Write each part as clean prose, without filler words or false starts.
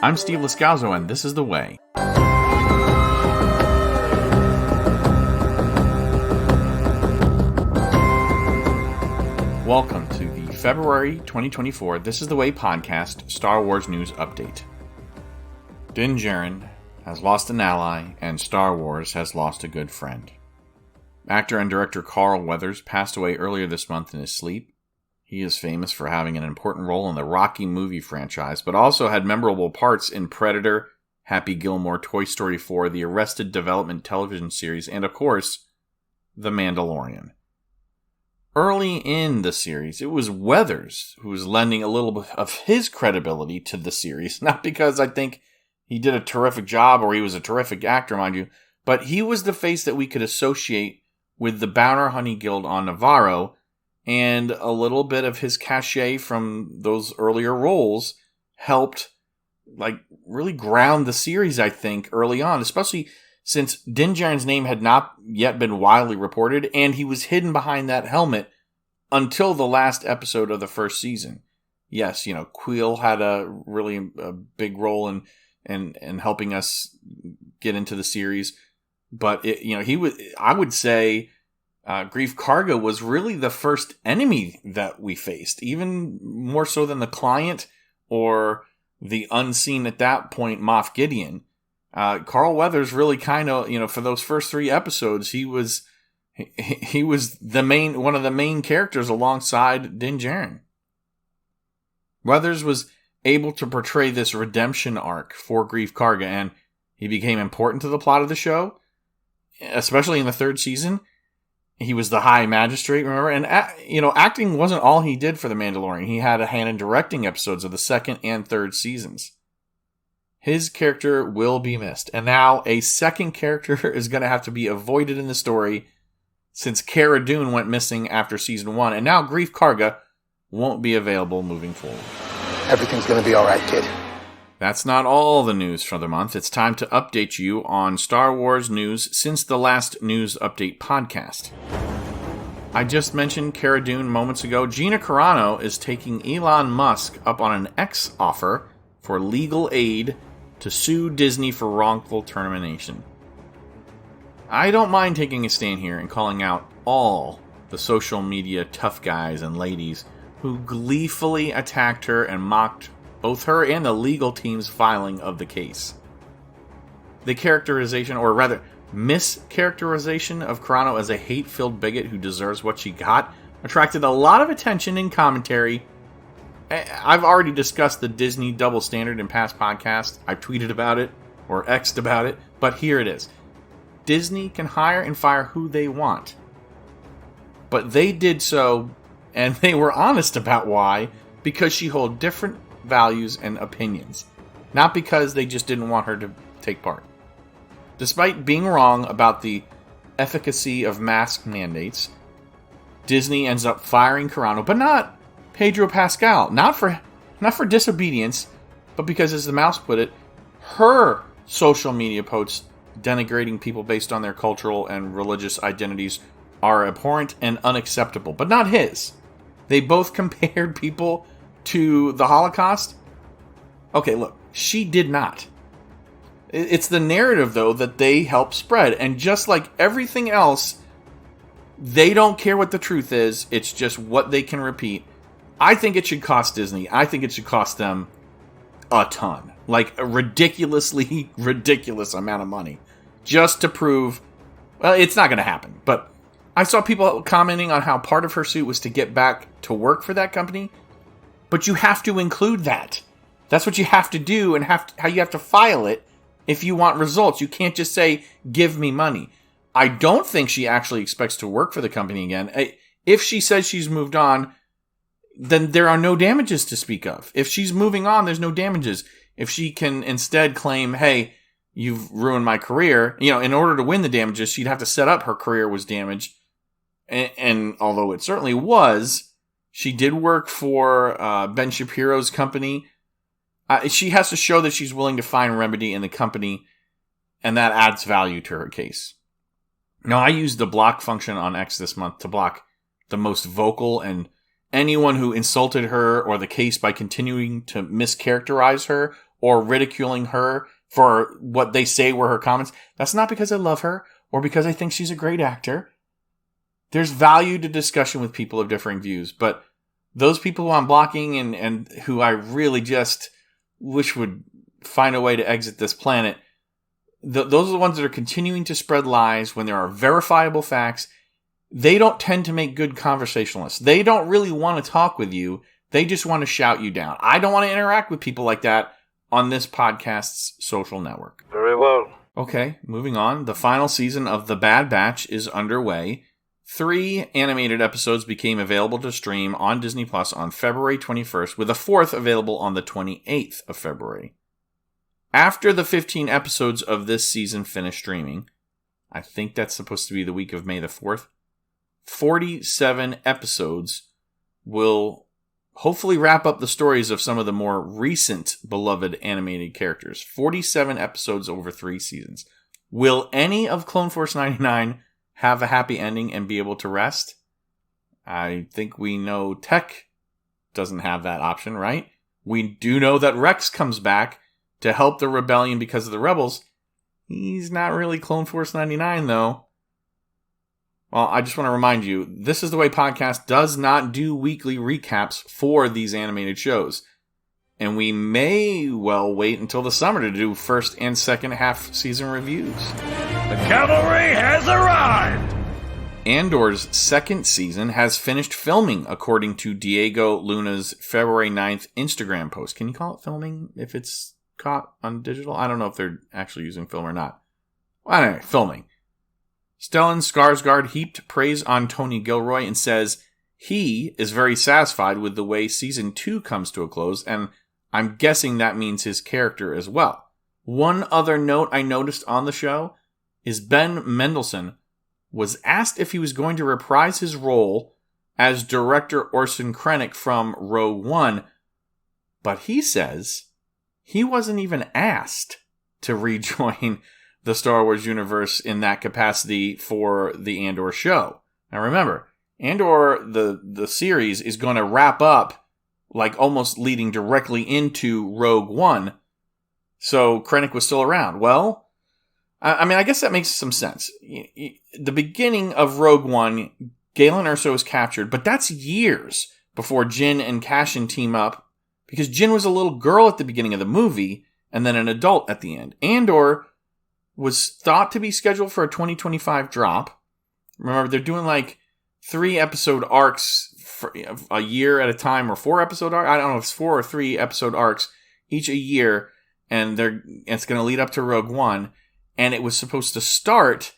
I'm Steve Lascalzo, and this is The Way. Welcome to the February 2024 This is The Way podcast Star Wars News Update. Din Djarin has lost an ally, and Star Wars has lost a good friend. Actor and director Carl Weathers passed away earlier this month in his sleep. He is famous for having an important role in the Rocky movie franchise, but also had memorable parts in Predator, Happy Gilmore, Toy Story 4, the Arrested Development television series, and of course, The Mandalorian. Early in the series, it was Weathers who was lending a little bit of his credibility to the series, not because I think he did a terrific job or he was a terrific actor, mind you, but he was the face that we could associate with the Bounty Hunter Guild on Navarro, and a little bit of his cachet from those earlier roles helped really ground the series, I think, early on, especially since Din Djarin's name had not yet been widely reported, and he was hidden behind that helmet until the last episode of the first season. Yes, Kuiil had a big role in helping us get into the series, but I would say Greef Karga was really the first enemy that we faced, even more so than the Client or the unseen at that point Moff Gideon. Carl Weathers really kind of, for those first 3 episodes, he was one of the main characters alongside Din Djarin. Weathers was able to portray this redemption arc for Greef Karga, and he became important to the plot of the show, especially in the 3rd season. He was the High Magistrate, remember? And, acting wasn't all he did for The Mandalorian. He had a hand in directing episodes of the 2nd and 3rd seasons. His character will be missed. And now a second character is going to have to be avoided in the story since Cara Dune went missing after season 1. And now Greef Karga won't be available moving forward. Everything's going to be all right, kid. That's not all the news for the month. It's time to update you on Star Wars news since the last news update podcast. I just mentioned Cara Dune moments ago. Gina Carano is taking Elon Musk up on an X offer for legal aid to sue Disney for wrongful termination. I don't mind taking a stand here and calling out all the social media tough guys and ladies who gleefully attacked her and mocked both her and the legal team's filing of the case. The characterization, or rather mischaracterization, of Carano as a hate-filled bigot who deserves what she got attracted a lot of attention and commentary. I've already discussed the Disney double standard in past podcasts. I've tweeted about it, or X'd about it, but here it is. Disney can hire and fire who they want. But they did so, and they were honest about why, because she held different values and opinions, not because they just didn't want her to take part. Despite being wrong about the efficacy of mask mandates, Disney ends up firing Carano, but not Pedro Pascal. Not for disobedience, but because, as the mouse put it, her social media posts denigrating people based on their cultural and religious identities are abhorrent and unacceptable, but not his. They both compared people to the Holocaust. Okay, look, she did not. It's the narrative, though, that they help spread. And just like everything else, they don't care what the truth is. It's just what they can repeat. I think it should cost Disney. I think it should cost them a ton. Like a ridiculously ridiculous amount of money. Just to prove, well, it's not going to happen. But I saw people commenting on how part of her suit was to get back to work for that company. But you have to include that. That's what you have to do, and how you have to file it if you want results. You can't just say, give me money. I don't think she actually expects to work for the company again. If she says she's moved on, then there are no damages to speak of. If she's moving on, there's no damages. If she can instead claim, hey, you've ruined my career, in order to win the damages, she'd have to set up her career was damaged. And although it certainly was, she did work for Ben Shapiro's company. She has to show that she's willing to find remedy in the company, and that adds value to her case. Now, I used the block function on X this month to block the most vocal and anyone who insulted her or the case by continuing to mischaracterize her or ridiculing her for what they say were her comments. That's not because I love her or because I think she's a great actor. There's value to discussion with people of differing views, but those people who I'm blocking and who I really just wish would find a way to exit this planet, those are the ones that are continuing to spread lies when there are verifiable facts. They don't tend to make good conversationalists. They don't really want to talk with you. They just want to shout you down. I don't want to interact with people like that on this podcast's social network. Very well. Okay, moving on. The final season of The Bad Batch is underway. 3 animated episodes became available to stream on Disney Plus on February 21st, with a 4th available on the 28th of February. After the 15 episodes of this season finish streaming, I think that's supposed to be the week of May the 4th, 47 episodes will hopefully wrap up the stories of some of the more recent beloved animated characters. 47 episodes over 3 seasons. Will any of Clone Force 99 have a happy ending and be able to rest? I think we know Tech doesn't have that option, right? We do know that Rex comes back to help the rebellion because of the rebels. He's not really Clone Force 99, though. Well, I just want to remind you, This Is the Way podcast does not do weekly recaps for these animated shows. And we may well wait until the summer to do first and second half season reviews. The cavalry has arrived! Andor's second season has finished filming, according to Diego Luna's February 9th Instagram post. Can you call it filming if it's caught on digital? I don't know if they're actually using film or not. Well, anyway, filming. Stellan Skarsgård heaped praise on Tony Gilroy and says he is very satisfied with the way season 2 comes to a close, and I'm guessing that means his character as well. One other note I noticed on the show is Ben Mendelsohn was asked if he was going to reprise his role as director Orson Krennic from Rogue One, but he says he wasn't even asked to rejoin the Star Wars universe in that capacity for the Andor show. Now remember, Andor, the series, is going to wrap up like almost leading directly into Rogue One, so Krennic was still around. Well, I mean, I guess that makes some sense. The beginning of Rogue One, Galen Erso is captured, but that's years before Jyn and Cassian team up, because Jyn was a little girl at the beginning of the movie, and then an adult at the end. Andor was thought to be scheduled for a 2025 drop. Remember, they're doing like 3-episode arcs for a year at a time, or 4-episode arcs. I don't know if it's 4 or 3-episode arcs, each a year, and it's going to lead up to Rogue One. And it was supposed to start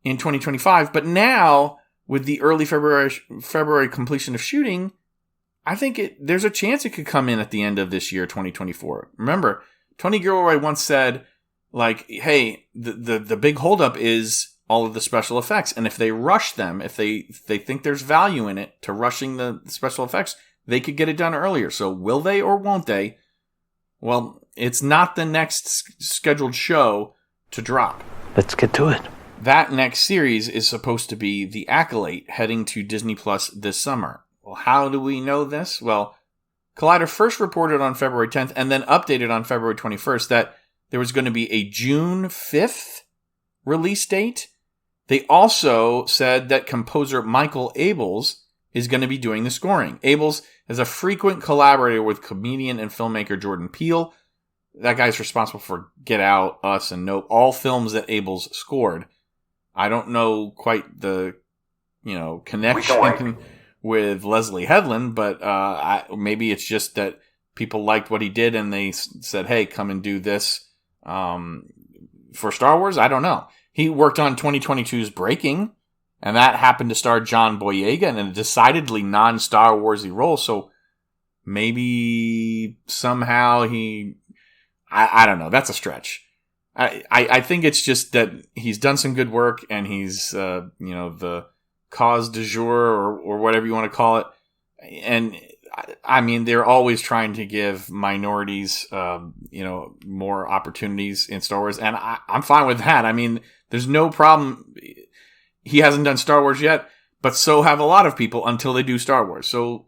in 2025. But now, with the early February completion of shooting, I think there's a chance it could come in at the end of this year, 2024. Remember, Tony Gilroy once said, like, hey, the big holdup is all of the special effects. And if they rush them, if they think there's value in it to rushing the special effects, they could get it done earlier. So will they or won't they? Well, it's not the next scheduled show to drop. Let's get to it. That next series is supposed to be The Acolyte, heading to Disney Plus this summer. Well, how do we know this? Well, Collider first reported on February 10th and then updated on February 21st that there was going to be a June 5th release date. They also said that composer Michael Abels is going to be doing the scoring. Abels is a frequent collaborator with comedian and filmmaker Jordan Peele. That guy's responsible for Get Out, Us, and Nope, all films that Abels scored. I don't know quite the, connection with Leslie Headland, but maybe it's just that people liked what he did and they said, hey, come and do this for Star Wars. I don't know. He worked on 2022's Breaking, and that happened to star John Boyega in a decidedly non-Star Warsy role, so maybe somehow I don't know. That's a stretch. I think it's just that he's done some good work and he's, the cause du jour or whatever you want to call it. And I mean, they're always trying to give minorities, more opportunities in Star Wars. And I'm fine with that. I mean, there's no problem. He hasn't done Star Wars yet, but so have a lot of people until they do Star Wars. So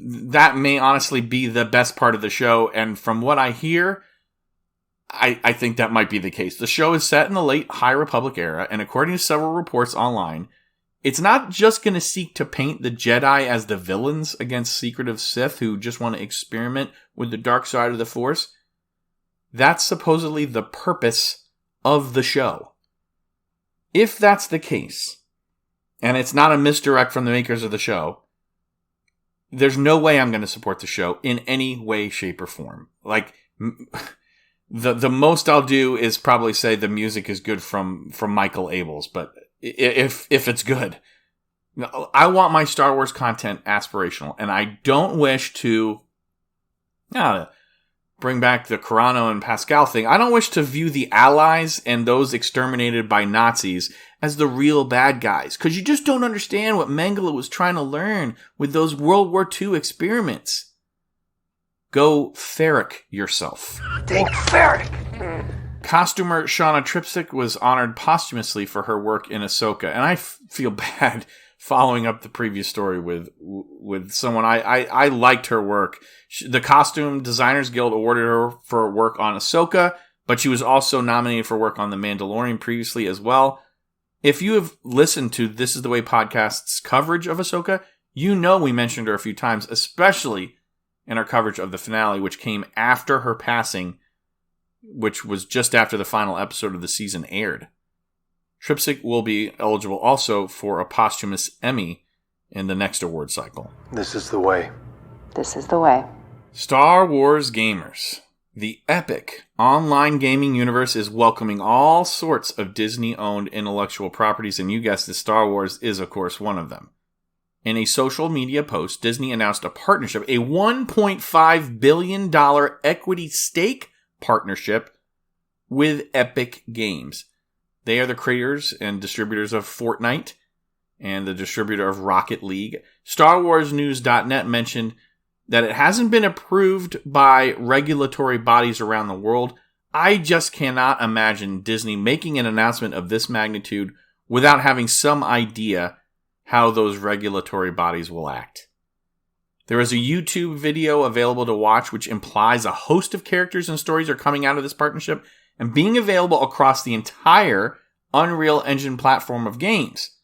that may honestly be the best part of the show. And from what I hear, I think that might be the case. The show is set in the late High Republic era, and according to several reports online, it's not just going to seek to paint the Jedi as the villains against secretive Sith who just want to experiment with the dark side of the Force. That's supposedly the purpose of the show. If that's the case, and it's not a misdirect from the makers of the show, there's no way I'm going to support the show in any way, shape, or form. Like, the most I'll do is probably say the music is good from Michael Abels, but if it's good. I want my Star Wars content aspirational, and I don't wish to bring back the Carano and Pascal thing. I don't wish to view the Allies and those exterminated by Nazis as the real bad guys, because you just don't understand what Mengele was trying to learn with those World War II experiments. Go Ferrick yourself. Think Ferrick. Costumer Shauna Tripsick was honored posthumously for her work in Ahsoka, and I feel bad following up the previous story with someone. I liked her work. The Costume Designers Guild awarded her for work on Ahsoka, but she was also nominated for work on The Mandalorian previously as well. If you have listened to This Is the Way podcast's coverage of Ahsoka, you know we mentioned her a few times, especially in our coverage of the finale, which came after her passing, which was just after the final episode of the season aired. Tripsick will be eligible also for a posthumous Emmy in the next award cycle. This is the way. This is the way. Star Wars gamers. The epic online gaming universe is welcoming all sorts of Disney-owned intellectual properties, and you guessed it, Star Wars is, of course, one of them. In a social media post, Disney announced a partnership, a $1.5 billion equity stake partnership with Epic Games. They are the creators and distributors of Fortnite and the distributor of Rocket League. StarWarsNews.net mentioned that it hasn't been approved by regulatory bodies around the world. I just cannot imagine Disney making an announcement of this magnitude without having some idea how those regulatory bodies will act. There is a YouTube video available to watch which implies a host of characters and stories are coming out of this partnership and being available across the entire Unreal Engine platform of games.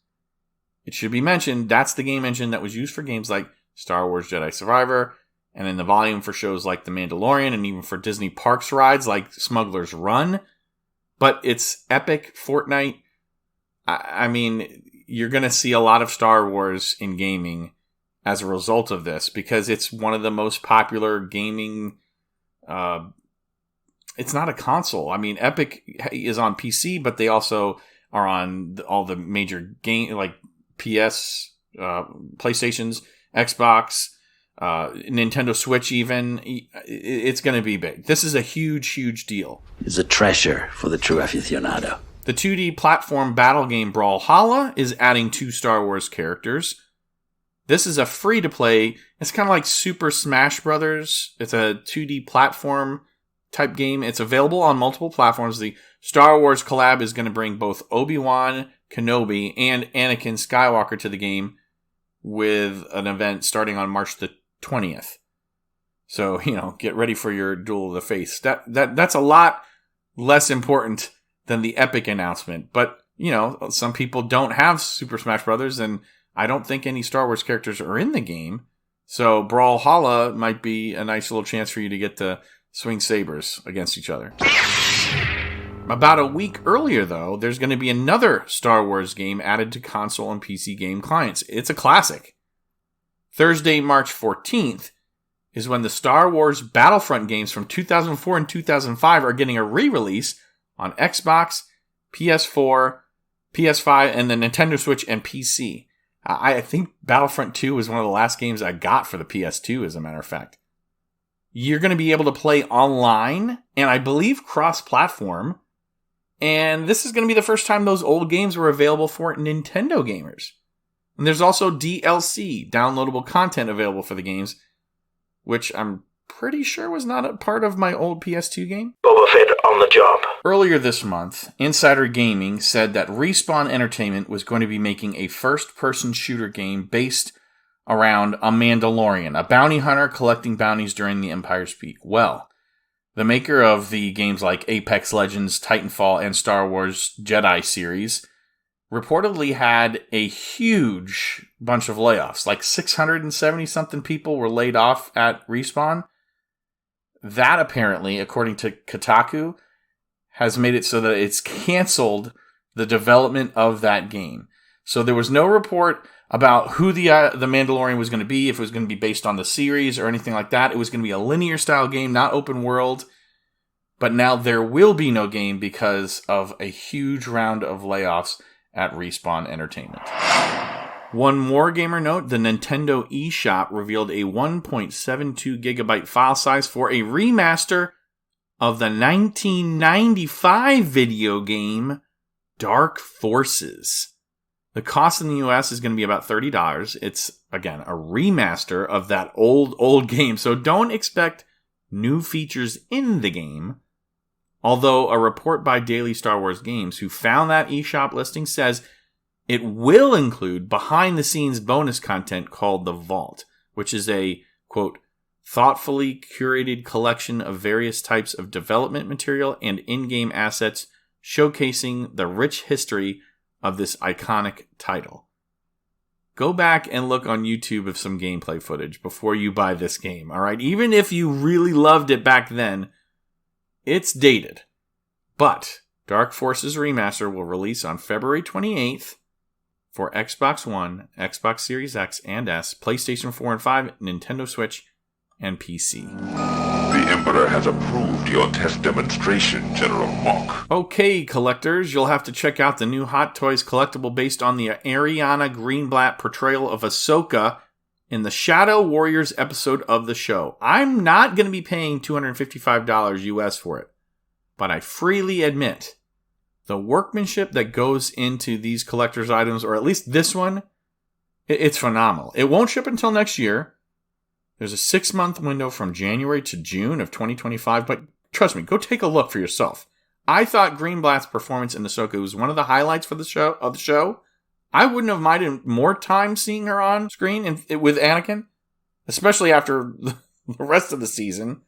It should be mentioned that's the game engine that was used for games like Star Wars Jedi Survivor, and in the volume for shows like The Mandalorian, and even for Disney Parks rides like Smuggler's Run. But it's Epic, Fortnite. I mean, you're going to see a lot of Star Wars in gaming as a result of this, because it's one of the most popular gaming. It's not a console. I mean, Epic is on PC, but they also are on all the major game, like PS, PlayStations, Xbox, Nintendo Switch even. It's going to be big. This is a huge, huge deal. It's a treasure for the true aficionado. The 2D platform battle game Brawlhalla is adding 2 Star Wars characters. This is a free-to-play. It's kind of like Super Smash Brothers. It's a 2D platform type game. It's available on multiple platforms. The Star Wars collab is going to bring both Obi-Wan Kenobi and Anakin Skywalker to the game with an event starting on March the 20th. So, get ready for your Duel of the Fates. That's a lot less important than the Epic announcement. But, some people don't have Super Smash Brothers, and I don't think any Star Wars characters are in the game. So Brawlhalla might be a nice little chance for you to get to swing sabers against each other. About a week earlier, though, there's going to be another Star Wars game added to console and PC game clients. It's a classic. Thursday, March 14th, is when the Star Wars Battlefront games from 2004 and 2005 are getting a re-release on Xbox, PS4, PS5, and the Nintendo Switch and PC. I think Battlefront 2 was one of the last games I got for the PS2, as a matter of fact. You're going to be able to play online, and I believe cross-platform. And this is going to be the first time those old games were available for Nintendo gamers. And there's also DLC, downloadable content available for the games, which I'm pretty sure was not a part of my old PS2 game. Boba Fett on the job. Earlier this month, Insider Gaming said that Respawn Entertainment was going to be making a first-person shooter game based around a Mandalorian, a bounty hunter collecting bounties during the Empire's peak. Well, the maker of the games like Apex Legends, Titanfall, and Star Wars Jedi series reportedly had a huge bunch of layoffs. Like 670-something people were laid off at Respawn. That apparently, according to Kotaku, has made it so that it's canceled the development of that game. So there was no report about who the Mandalorian was going to be, if it was going to be based on the series or anything like that. It was going to be a linear style game, not open world. But now there will be no game because of a huge round of layoffs at Respawn Entertainment. One more gamer note, the Nintendo eShop revealed a 1.72 gigabyte file size for a remaster of the 1995 video game Dark Forces. The cost in the US is going to be about $30. It's, again, a remaster of that old game, so don't expect new features in the game. Although a report by Daily Star Wars Games, who found that eShop listing, says it will include behind-the-scenes bonus content called The Vault, which is a, quote, thoughtfully curated collection of various types of development material and in-game assets showcasing the rich history of this iconic title. Go back and look on YouTube of some gameplay footage before you buy this game, alright? Even if you really loved it back then, it's dated. But Dark Forces Remaster will release on February 28th for Xbox One, Xbox Series X and S, PlayStation 4 and 5, Nintendo Switch, and PC. The Emperor has approved your test demonstration, General Mock. Okay, collectors, you'll have to check out the new Hot Toys collectible based on the Ariana Greenblatt portrayal of Ahsoka in the Shadow Warriors episode of the show. I'm not going to be paying $255 US for it, but I freely admit the workmanship that goes into these collector's items, or at least this one, it's phenomenal. It won't ship until next year. There's a 6-month window from January to June of 2025, but trust me, go take a look for yourself. I thought Greenblatt's performance in Ahsoka was one of the highlights for the show. I wouldn't have minded more time seeing her on screen with Anakin, especially after the rest of the season.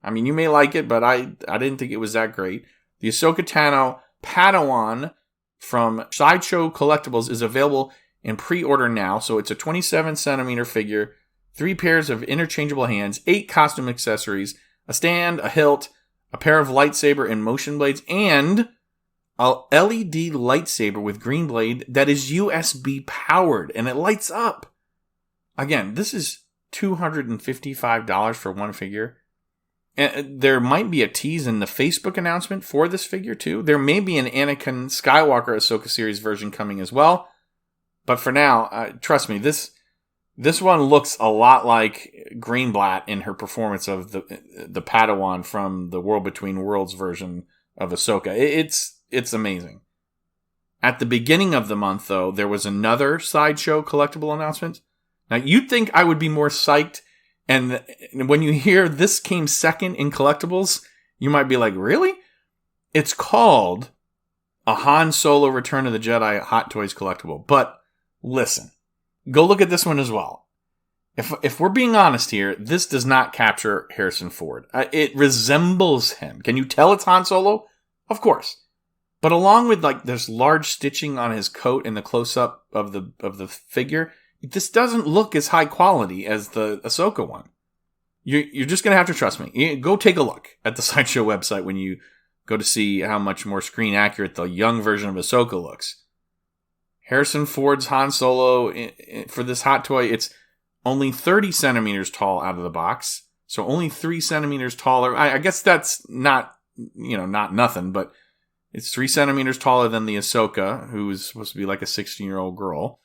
I mean, you may like it, but I didn't think it was that great. The Ahsoka Tano Padawan from Sideshow Collectibles is available in pre-order now, so it's a 27-centimeter figure, 3 pairs of interchangeable hands, 8 costume accessories, a stand, a hilt, a pair of lightsaber and motion blades, and a LED lightsaber with green blade that is USB powered, and it lights up. Again, this is $255 for one figure. And there might be a tease in the Facebook announcement for this figure, too. There may be an Anakin Skywalker Ahsoka series version coming as well. But for now, trust me, this one looks a lot like Greenblatt in her performance of the Padawan from the World Between Worlds version of Ahsoka. It's amazing. At the beginning of the month, though, there was another Sideshow collectible announcement. Now, you'd think I would be more psyched, and when you hear this came second in collectibles, you might be like, really? It's called a Han Solo Return of the Jedi Hot Toys collectible. But listen, go look at this one as well. If we're being honest here, this does not capture Harrison Ford. It resembles him. Can you tell it's Han Solo? Of course. But along with there's large stitching on his coat in the close-up of the figure, this doesn't look as high quality as the Ahsoka one. You're just going to have to trust me. Go take a look at the Sideshow website when you go to see how much more screen accurate the young version of Ahsoka looks. Harrison Ford's Han Solo, for this hot toy, it's only 30 centimeters tall out of the box. So only 3 centimeters taller. I guess that's not nothing, but it's 3 centimeters taller than the Ahsoka, who is supposed to be like a 16-year-old girl.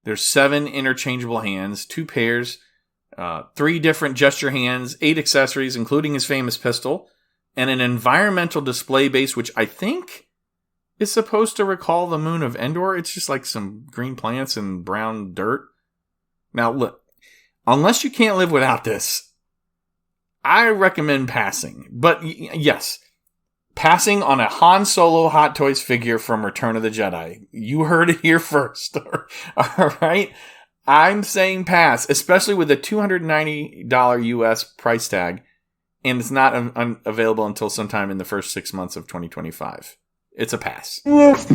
There's 7 interchangeable hands, 2 pairs, 3 different gesture hands, 8 accessories, including his famous pistol, and an environmental display base, which I think is supposed to recall the moon of Endor. It's just like some green plants and brown dirt. Now, look, unless you can't live without this, I recommend passing. But yes, passing on a Han Solo Hot Toys figure from Return of the Jedi. You heard it here first. All right? I'm saying pass, especially with a $290 US price tag, and it's not available until sometime in the first 6 months of 2025. It's a pass. Laugh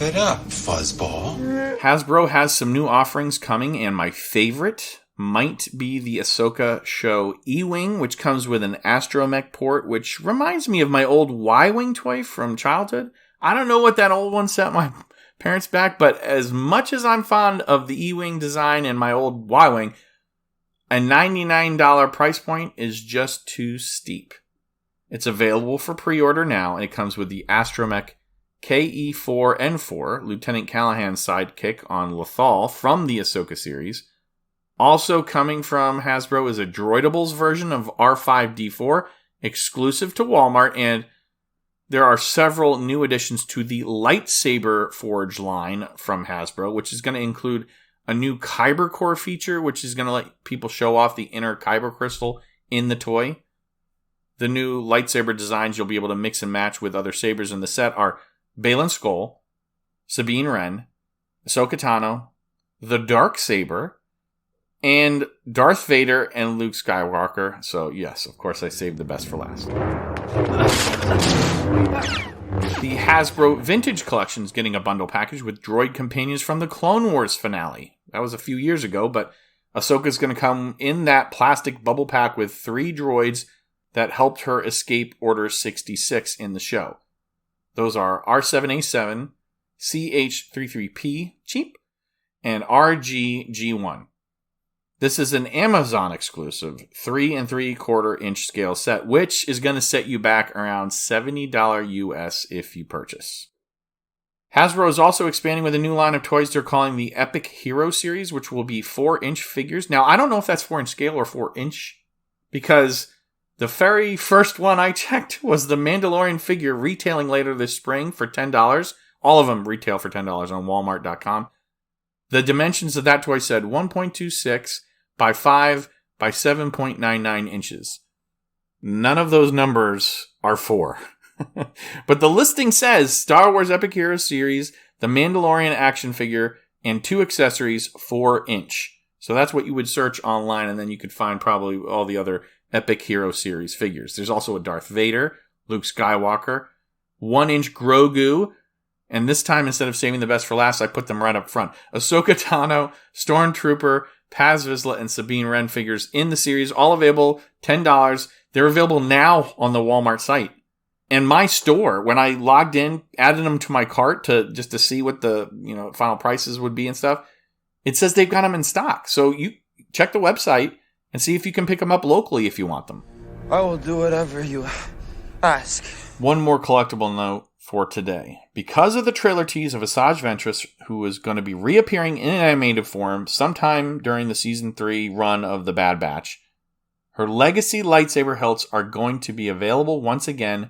it up, fuzzball. Hasbro has some new offerings coming, and my favorite might be the Ahsoka show E-Wing, which comes with an astromech port, which reminds me of my old Y-Wing toy from childhood. I don't know what that old one set my parents back, but as much as I'm fond of the E-Wing design and my old Y-Wing, a $99 price point is just too steep. It's available for pre-order now, and it comes with the astromech KE-4N4, Lieutenant Callahan's sidekick on Lothal from the Ahsoka series. Also coming from Hasbro is a droidables version of R5-D4, exclusive to Walmart, and there are several new additions to the Lightsaber Forge line from Hasbro, which is going to include a new Kyber core feature, which is going to let people show off the inner Kyber crystal in the toy. The new lightsaber designs you'll be able to mix and match with other sabers in the set are Baylan Skoll, Sabine Wren, Ahsoka Tano, the Dark Saber, and Darth Vader and Luke Skywalker. So yes, of course I saved the best for last. The Hasbro Vintage Collection is getting a bundle package with droid companions from the Clone Wars finale. That was a few years ago, but Ahsoka's going to come in that plastic bubble pack with 3 droids that helped her escape Order 66 in the show. Those are R7A7, CH33P, cheap, and RGG1. This is an Amazon exclusive 3 3/4 inch scale set, which is going to set you back around $70 US if you purchase. Hasbro is also expanding with a new line of toys they're calling the Epic Hero series, which will be 4-inch figures. Now, I don't know if that's 4-inch scale or 4-inch, because the very first one I checked was the Mandalorian figure retailing later this spring for $10. All of them retail for $10 on Walmart.com. The dimensions of that toy said 1.26 by 5 by 7.99 inches. None of those numbers are 4. But the listing says Star Wars Epic Hero Series, the Mandalorian action figure, and 2 accessories 4-inch. So that's what you would search online, and then you could find probably all the other Epic Hero Series figures. There's also a Darth Vader, Luke Skywalker, 1-inch Grogu, and this time, instead of saving the best for last, I put them right up front. Ahsoka Tano, Stormtrooper, Paz Vizsla, and Sabine Wren figures in the series, all available $10. They're available now on the Walmart site. And my store, when I logged in, added them to my cart to see what the final prices would be and stuff, it says they've got them in stock. So you check the website and see if you can pick them up locally if you want them. I will do whatever you ask. One more collectible note for today. Because of the trailer tease of Asajj Ventress, who is going to be reappearing in an animated form sometime during the Season 3 run of The Bad Batch, her Legacy lightsaber hilts are going to be available once again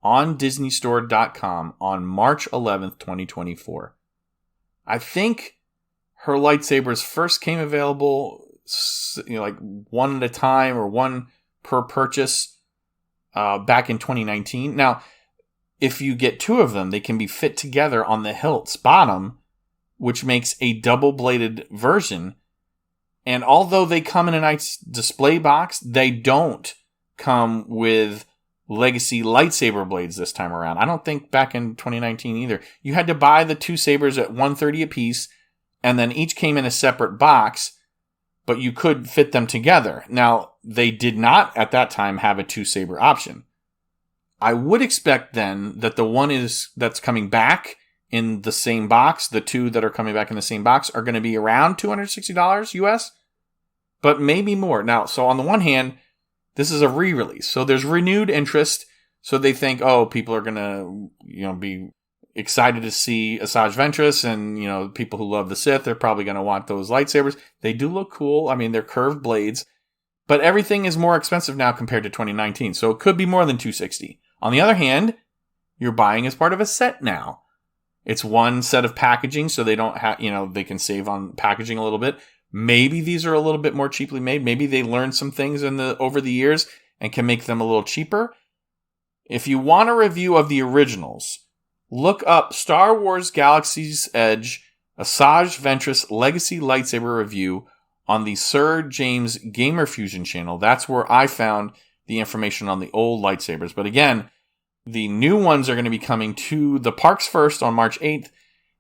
on DisneyStore.com on March 11th, 2024. I think her lightsabers first came available like one at a time or one per purchase back in 2019. Now, if you get 2 of them, they can be fit together on the hilt's bottom, which makes a double-bladed version. And although they come in a nice display box, they don't come with Legacy lightsaber blades this time around. I don't think back in 2019 either. You had to buy the 2 sabers at $130 a piece, and then each came in a separate box, but you could fit them together. Now, they did not at that time have a 2-saber option. I would expect then that the one that's coming back in the same box, the 2 that are coming back in the same box, are going to be around $260 US, but maybe more. Now, so on the one hand, this is a re-release, so there's renewed interest. So they think, people are going to, be excited to see Asajj Ventress, and people who love the Sith, they're probably going to want those lightsabers. They do look cool. I mean, they're curved blades, but everything is more expensive now compared to 2019, so it could be more than $260. On the other hand, you're buying as part of a set now. It's one set of packaging, so they don't have, they can save on packaging a little bit. Maybe these are a little bit more cheaply made. Maybe they learned some things over the years and can make them a little cheaper. If you want a review of the originals, look up Star Wars Galaxy's Edge Asajj Ventress Legacy Lightsaber Review on the Sir James Gamer Fusion channel. That's where I found the information on the old lightsabers. But again, the new ones are going to be coming to the parks first on March 8th,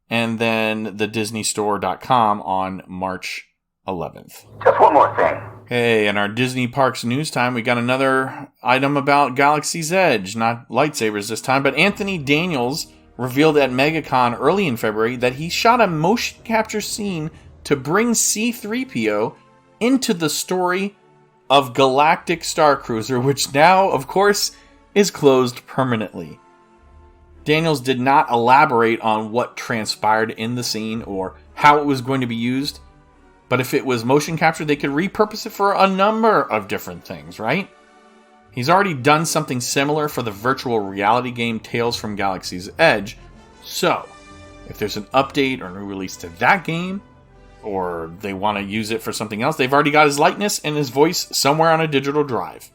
and then the DisneyStore.com on March 11th. Just one more thing. Hey, in our Disney Parks news time, we got another item about Galaxy's Edge. Not lightsabers this time, but Anthony Daniels revealed at MegaCon early in February that he shot a motion capture scene to bring C-3PO into the story of Galactic Star Cruiser, which now, of course, is closed permanently. Daniels did not elaborate on what transpired in the scene or how it was going to be used, but if it was motion capture, they could repurpose it for a number of different things, right? He's already done something similar for the virtual reality game Tales from Galaxy's Edge, so if there's an update or new release to that game, or they want to use it for something else, they've already got his likeness and his voice somewhere on a digital drive.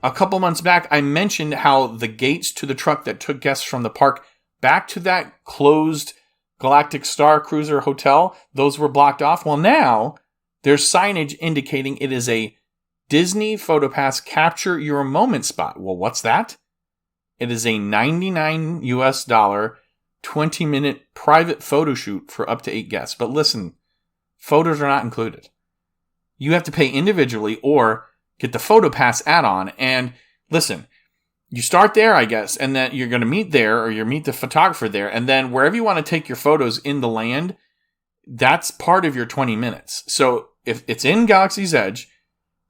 A couple months back, I mentioned how the gates to the truck that took guests from the park back to that closed Galactic Star Cruiser hotel, those were blocked off. Well, now there's signage indicating it is a Disney PhotoPass Capture Your Moment spot. Well, what's that? It is a $99 US 20-minute private photo shoot for up to 8 guests. But listen, photos are not included. You have to pay individually or get the PhotoPass add-on. And listen, you start there, I guess, and then you're going to meet there, or you meet the photographer there, and then wherever you want to take your photos in the land, that's part of your 20 minutes. So if it's in Galaxy's Edge,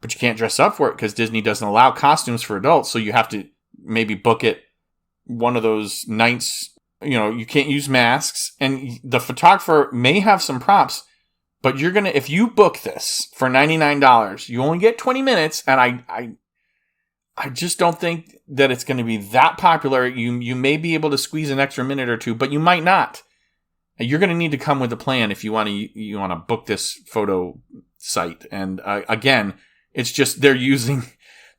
but you can't dress up for it because Disney doesn't allow costumes for adults, so you have to maybe book it one of those nights. You know, you can't use masks, and the photographer may have some props, but you're gonna, if you book this for $99, you only get 20 minutes, and I just don't think that it's going to be that popular. You may be able to squeeze an extra minute or two, but you might not. You're going to need to come with a plan if you want to book this photo site. And again, it's just they're using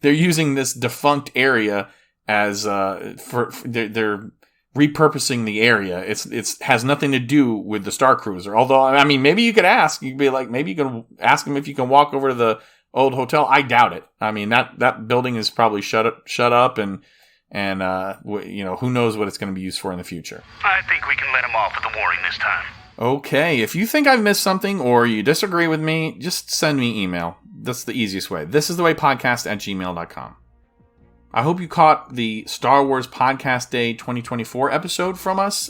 this defunct area as they're repurposing the area. It's has nothing to do with the Star Cruiser. Although, I mean, maybe you could ask. You'd be like, maybe you can ask them if you can walk over to the old hotel. I doubt it. I mean, that building is probably shut up, and who knows what it's going to be used for in the future. I think we can let him off with a warning this time. Okay, if you think I've missed something or you disagree with me, just send me email. That's the easiest way. thisisthewaypodcast@gmail.com. I hope you caught the Star Wars Podcast Day 2024 episode from us.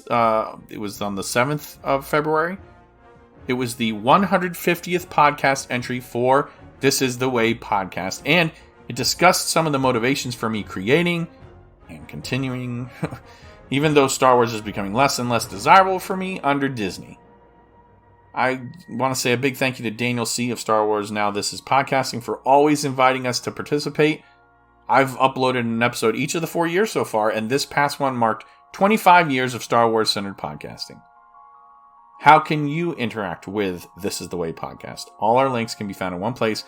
It was on the 7th of February. It was the 150th podcast entry for This Is The Way podcast, and it discussed some of the motivations for me creating and continuing, even though Star Wars is becoming less and less desirable for me under Disney. I want to say a big thank you to Daniel C. of Star Wars Now This Is Podcasting for always inviting us to participate. I've uploaded an episode each of the 4 years so far, and this past one marked 25 years of Star Wars-centered podcasting. How can you interact with This Is The Way podcast? All our links can be found in one place,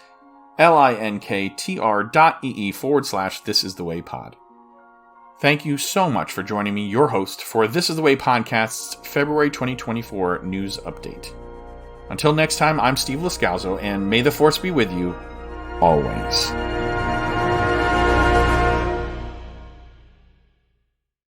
linktr.ee/This Is The Way pod. Thank you so much for joining me, your host, for This Is The Way podcast's February 2024 news update. Until next time, I'm Steve Lascalzo, and may the Force be with you always.